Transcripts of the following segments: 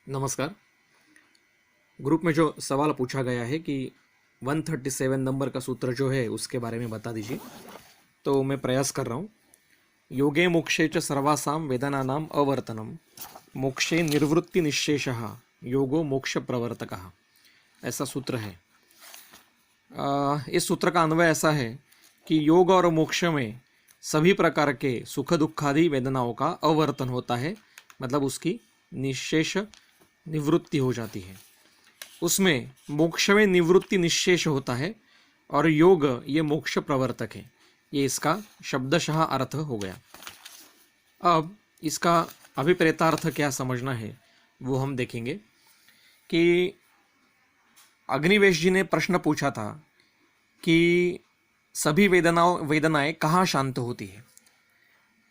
नमस्कार। ग्रुप में जो सवाल पूछा गया है कि 137 नंबर का सूत्र जो है उसके बारे में बता दीजिए, तो मैं प्रयास कर रहा हूँ। योगे मोक्षे च सर्वासां वेदनानां अवर्तनम, मोक्षे निर्वृत्ति निश्शेषः, योगो मोक्ष प्रवर्तकः, ऐसा सूत्र है। इस सूत्र का अन्वय ऐसा है कि योग और मोक्ष में सभी प्रकार के सुख दुखादि वेदनाओं का अवर्तन होता है, मतलब उसकी निश्शेष निवृत्ति हो जाती है। उसमें मोक्ष में निवृत्ति निश्शेष होता है और योग ये मोक्ष प्रवर्तक है। ये इसका शब्दशः अर्थ हो गया। अब इसका अभिप्रेतार्थ क्या समझना है वो हम देखेंगे कि अग्निवेश जी ने प्रश्न पूछा था कि सभी वेदनाएं कहाँ शांत होती है।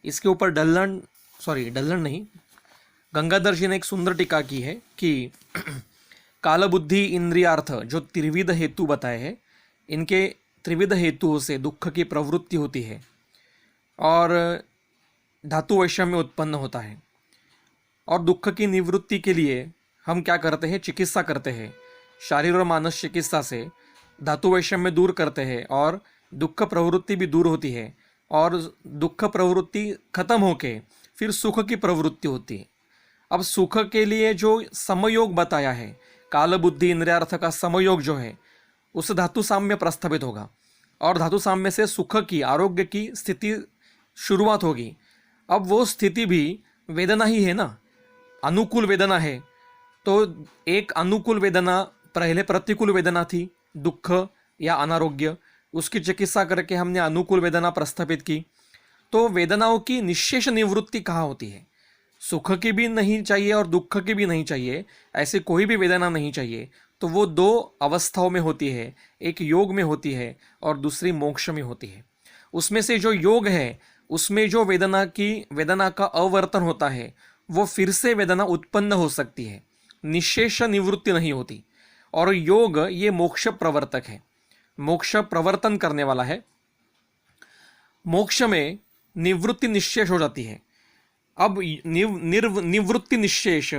इसके ऊपर डल्लन नहीं, गंगाधर जी ने एक सुंदर टीका की है कि काल बुद्धि इंद्रियार्थ जो त्रिविध हेतु बताए हैं, इनके त्रिविध हेतुओं से दुख की प्रवृत्ति होती है और धातु वैषम्य उत्पन्न होता है। और दुख की निवृत्ति के लिए हम क्या करते हैं? चिकित्सा करते हैं। शारीर और मानस चिकित्सा से धातु वैषम्य दूर करते हैं और दुख प्रवृत्ति भी दूर होती है और दुख प्रवृत्ति खत्म होके फिर सुख की प्रवृत्ति होती है। अब सुख के लिए जो समयोग बताया है, काल बुद्धि इंद्रियार्थ का समयोग जो है, उस धातु साम्य प्रस्थापित होगा और धातु साम्य से सुख की, आरोग्य की स्थिति शुरुआत होगी। अब वो स्थिति भी वेदना ही है ना, अनुकूल वेदना है। तो एक अनुकूल वेदना पहले प्रतिकूल वेदना थी, दुख या अनारोग्य, उसकी चिकित्सा करके हमने अनुकूल वेदना प्रस्थापित की। तो वेदनाओं की निश्शेष निवृत्ति कहाँ होती है? सुख की भी नहीं चाहिए और दुख की भी नहीं चाहिए, ऐसी कोई भी वेदना नहीं चाहिए। तो वो दो अवस्थाओं में होती है, एक योग में होती है और दूसरी मोक्ष में होती है। उसमें से जो योग है उसमें जो वेदना का अवर्तन होता है, वो फिर से वेदना उत्पन्न हो सकती है, निश्शेष निवृत्ति नहीं होती। और योग ये मोक्ष प्रवर्तक है, मोक्ष प्रवर्तन करने वाला है। मोक्ष में निवृत्ति निश्शेष हो जाती है। अब निवृत्ति निश्शेष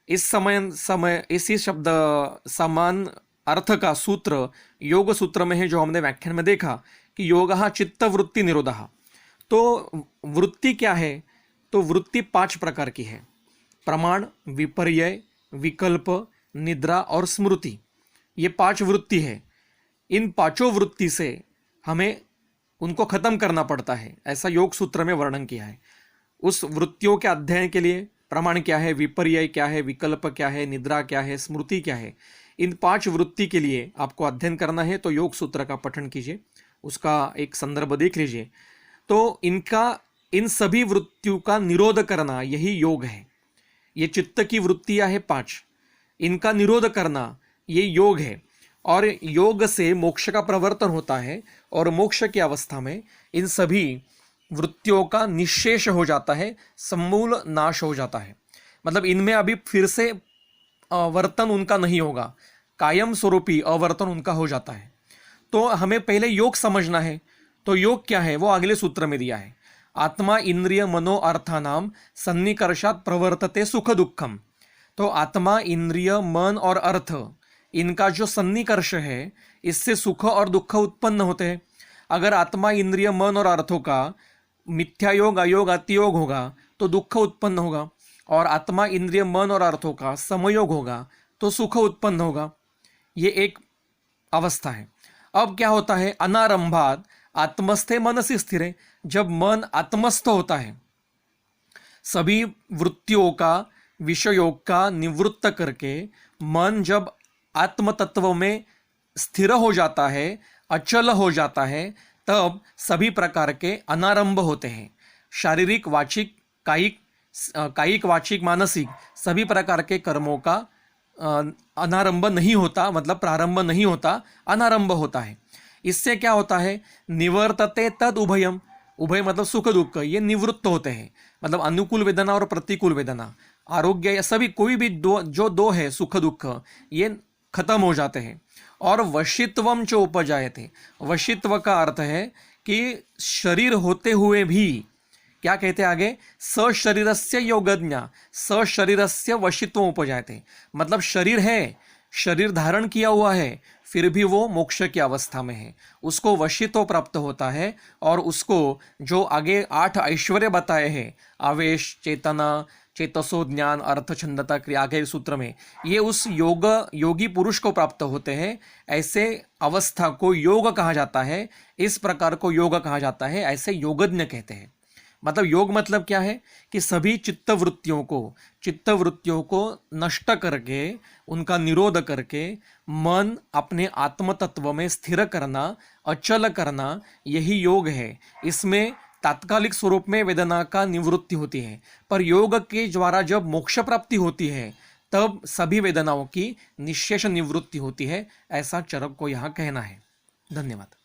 इसी शब्द समान अर्थ का सूत्र योग सूत्र में है, जो हमने व्याख्यान में देखा कि योगः चित्त वृत्ति निरोधः। तो वृत्ति क्या है? तो वृत्ति 5 प्रकार की है: प्रमाण, विपर्यय, विकल्प, निद्रा और स्मृति। ये 5 वृत्ति है। इन 5 वृत्ति से हमें उनको खत्म करना पड़ता है, ऐसा योग सूत्र में वर्णन किया है। उस वृत्तियों के अध्ययन के लिए प्रमाण क्या है, विपर्यय क्या है, विकल्प क्या है, निद्रा क्या है, स्मृति क्या है, इन 5 वृत्ति के लिए आपको अध्ययन करना है। तो योग सूत्र का पठन कीजिए, उसका एक संदर्भ देख लीजिए। तो इन सभी वृत्तियों का निरोध करना यही योग है। ये चित्त की वृत्तियां है 5, इनका निरोध करना ये योग है। और योग से मोक्ष का प्रवर्तन होता है और मोक्ष की अवस्था में इन सभी वृत्तियों का निश्शेष हो जाता है, समूल नाश हो जाता है। मतलब इनमें अभी फिर से वर्तन उनका नहीं होगा, कायम स्वरूपी अवर्तन उनका हो जाता है। तो हमें पहले योग समझना है। तो योग क्या है वो अगले सूत्र में दिया है: आत्मा इंद्रिय मनो अर्थानाम सन्निकर्षात् प्रवर्तते सुख दुखम। तो आत्मा, इंद्रिय, मन और अर्थ, इनका जो सन्निकर्ष है, इससे सुख और दुख उत्पन्न होते हैं। अगर आत्मा, इंद्रिय, मन और अर्थों का मिथ्या योग, अयोग, अतियोग होगा तो दुख उत्पन्न होगा, और आत्मा, इंद्रिय, मन और अर्थों का समयोग होगा तो सुख उत्पन्न होगा। ये एक अवस्था है। अब क्या होता है? अनारंभात आत्मस्थे मनसि स्थिरे। जब मन आत्मस्थ होता है, सभी वृत्तियों का, विषयों का निवृत्त करके मन जब आत्म तत्व में स्थिर हो जाता है, अचल हो जाता है, तब सभी प्रकार के अनारंभ होते हैं। शारीरिक, वाचिक, कायिक, वाचिक, मानसिक सभी प्रकार के कर्मों का अनारंभ नहीं होता, मतलब प्रारंभ नहीं होता, अनारंभ होता है। इससे क्या होता है? निवर्तते तद उभयम। उभय मतलब सुख दुख, ये निवृत्त होते हैं। मतलब अनुकूल वेदना और प्रतिकूल वेदना, आरोग्य, या सभी कोई भी दो है सुख दुख, ये खत्म हो जाते हैं। और वशित्वम च उपजायते। वशित्व का अर्थ है कि शरीर होते हुए भी क्या कहते हैं आगे? सशरीरस्य योगज्ञ सशरीरस्य वशित्व उपजायते, मतलब शरीर है, शरीर धारण किया हुआ है, फिर भी वो मोक्ष की अवस्था में है, उसको वशित्व प्राप्त होता है। और उसको जो आगे 8 ऐश्वर्य बताए हैं, आवेश, चेतना, चेतसो, ज्ञान, अर्थ, छंदता, क्रिया, आगे सूत्र में, ये उस योगी पुरुष को प्राप्त होते हैं। ऐसे अवस्था को योग कहा जाता है, इस प्रकार को योग कहा जाता है, ऐसे योगज्ञ कहते हैं। मतलब योग मतलब क्या है कि सभी चित्तवृत्तियों को नष्ट करके, उनका निरोध करके मन अपने आत्म तत्व में स्थिर करना, अचल करना, यही योग है। इसमें तात्कालिक स्वरूप में वेदना का निवृत्ति होती है, पर योग के द्वारा जब मोक्ष प्राप्ति होती है तब सभी वेदनाओं की निश्शेष निवृत्ति होती है। ऐसा चरक को यहाँ कहना है। धन्यवाद।